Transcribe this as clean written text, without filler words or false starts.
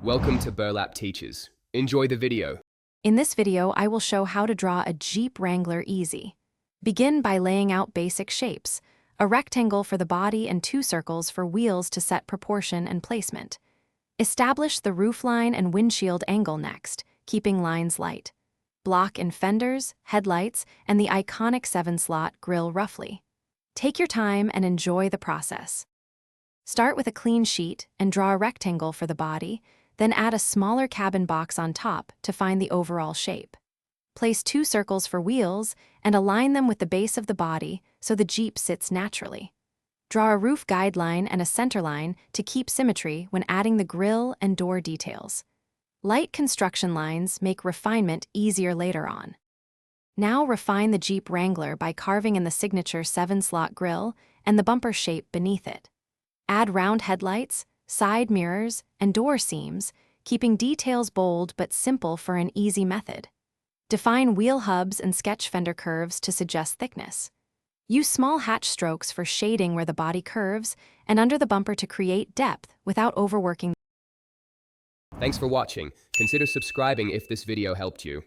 Welcome to Burlap Teachers. Enjoy the video. In this video, I will show how to draw a Jeep Wrangler easy. Begin by laying out basic shapes, a rectangle for the body and 2 circles for wheels to set proportion and placement. Establish the roofline and windshield angle next, keeping lines light. Block in fenders, headlights, and the iconic 7-slot grille roughly. Take your time and enjoy the process. Start with a clean sheet and draw a rectangle for the body, then add a smaller cabin box on top to find the overall shape. Place 2 circles for wheels and align them with the base of the body so the Jeep sits naturally. Draw a roof guideline and a center line to keep symmetry when adding the grille and door details. Light construction lines make refinement easier later on. Now refine the Jeep Wrangler by carving in the signature 7-slot grille and the bumper shape beneath it. Add round headlights, side mirrors, and door seams, keeping details bold but simple for an easy method. Define wheel hubs and sketch fender curves to suggest thickness. Use small hatch strokes for shading where the body curves and under the bumper to create depth without overworking. Thanks for watching. Consider subscribing if this video helped you.